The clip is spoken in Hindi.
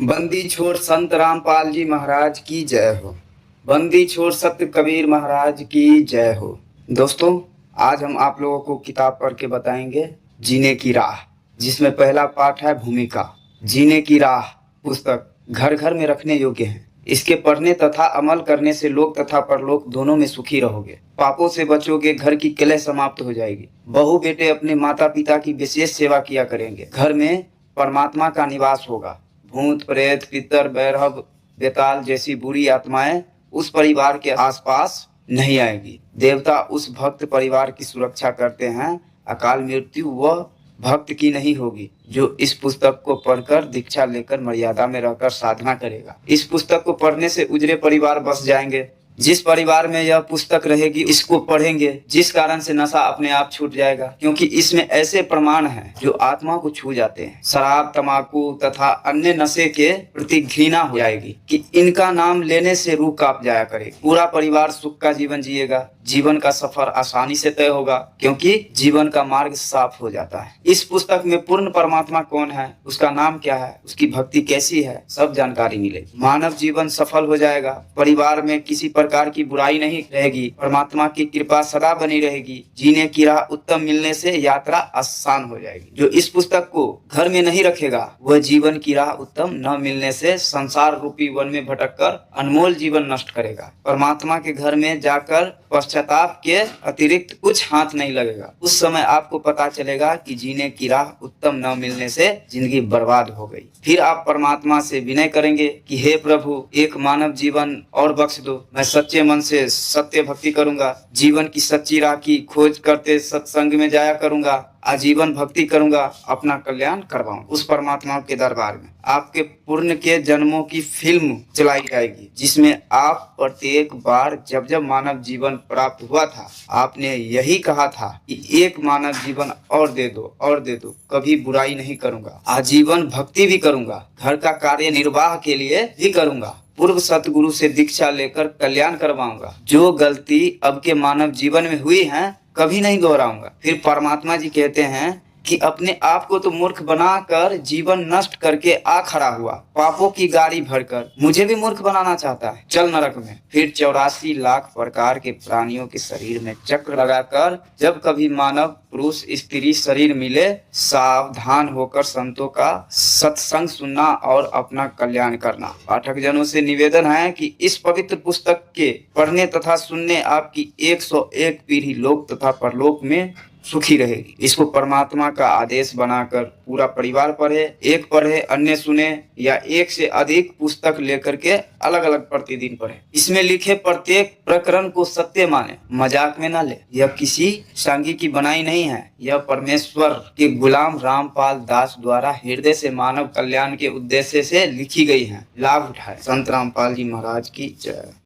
बंदी छोड़ संत रामपाल जी महाराज की जय हो। बंदी छोड़ सत्य कबीर महाराज की जय हो। दोस्तों, आज हम आप लोगों को किताब पढ़ के बताएंगे जीने की राह, जिसमें पहला पाठ है भूमिका। जीने की राह पुस्तक घर घर में रखने योग्य है। इसके पढ़ने तथा अमल करने से लोक तथा परलोक दोनों में सुखी रहोगे। पापों से बचोगे, घर की कलह समाप्त हो जाएगी। बहू बेटे अपने माता पिता की विशेष सेवा किया करेंगे। घर में परमात्मा का निवास होगा। भूत प्रेत पितर भैरव बेताल जैसी बुरी आत्माएं उस परिवार के आसपास नहीं आएगी। देवता उस भक्त परिवार की सुरक्षा करते हैं। अकाल मृत्यु वह भक्त की नहीं होगी जो इस पुस्तक को पढ़कर दीक्षा लेकर मर्यादा में रहकर साधना करेगा। इस पुस्तक को पढ़ने से उजरे परिवार बस जाएंगे। जिस परिवार में यह पुस्तक रहेगी, इसको पढ़ेंगे, जिस कारण से नशा अपने आप छूट जाएगा, क्योंकि इसमें ऐसे प्रमाण हैं जो आत्मा को छू जाते हैं। शराब तंबाकू तथा अन्य नशे के प्रति घृणा हो जाएगी कि इनका नाम लेने से रूह कांप जाया करे। पूरा परिवार सुख का जीवन जिएगा। जीवन का सफर आसानी से तय होगा, क्योंकि जीवन का मार्ग साफ हो जाता है। इस पुस्तक में पूर्ण परमात्मा कौन है, उसका नाम क्या है, उसकी भक्ति कैसी है, सब जानकारी मिलेगी। मानव जीवन सफल हो जाएगा। परिवार में किसी प्रकार की बुराई नहीं रहेगी। परमात्मा की कृपा सदा बनी रहेगी। जीने की राह उत्तम मिलने से यात्रा आसान हो जाएगी। जो इस पुस्तक को घर में नहीं रखेगा, वह जीवन की राह उत्तम न मिलने से संसार रूपी वन में भटककर अनमोल जीवन नष्ट करेगा। परमात्मा के घर में जाकर पश्चाताप के अतिरिक्त कुछ हाथ नहीं लगेगा। उस समय आपको पता चलेगा कि जीने की राह उत्तम न मिलने से जिंदगी बर्बाद हो गई। फिर आप परमात्मा से विनय करेंगे कि हे प्रभु, एक मानव जीवन और बख्श दो। मैं सच्चे मन से सत्य भक्ति करूंगा। जीवन की सच्ची राह की खोज करते सत्संग में जाया करूंगा। आजीवन भक्ति करूंगा। अपना कल्याण करवाऊं उस परमात्मा के दरबार में। आपके पुण्य के जन्मों की फिल्म चलाई जाएगी, जिसमें आप प्रत्येक बार जब जब मानव जीवन प्राप्त हुआ था, आपने यही कहा था कि एक मानव जीवन और दे दो और दे दो। कभी बुराई नहीं करूंगा। आजीवन भक्ति भी करूंगा। घर का कार्य निर्वाह के लिए भी करूंगा। पूर्व सतगुरु से दीक्षा लेकर कल्याण करवाऊंगा। जो गलती अब के मानव जीवन में हुई है, कभी नहीं दोहराऊंगा। फिर परमात्मा जी कहते हैं कि अपने आप को तो मूर्ख बनाकर जीवन नष्ट करके आ खड़ा हुआ। पापों की गाड़ी भरकर मुझे भी मूर्ख बनाना चाहता है। चल नरक में। फिर 84 लाख प्रकार के प्राणियों के शरीर में चक्र लगाकर जब कभी मानव पुरुष स्त्री शरीर मिले, सावधान होकर संतों का सत्संग सुनना और अपना कल्याण करना। पाठक जनों से निवेदन है कि इस पवित्र पुस्तक के पढ़ने तथा सुनने आपकी 101 पीढ़ी लोक तथा परलोक में सुखी रहेगी। इसको परमात्मा का आदेश बनाकर पूरा परिवार पढ़े, एक पढ़े अन्य सुने, या एक से अधिक पुस्तक लेकर के अलग अलग प्रतिदिन पढ़े। इसमें लिखे प्रत्येक प्रकरण को सत्य माने, मजाक में ना ले। यह किसी सांगी की बनाई नहीं है। यह परमेश्वर के गुलाम रामपाल दास द्वारा हृदय से मानव कल्याण के उद्देश्य से लिखी गई है। लाभ उठाए। संत रामपाल जी महाराज की जय।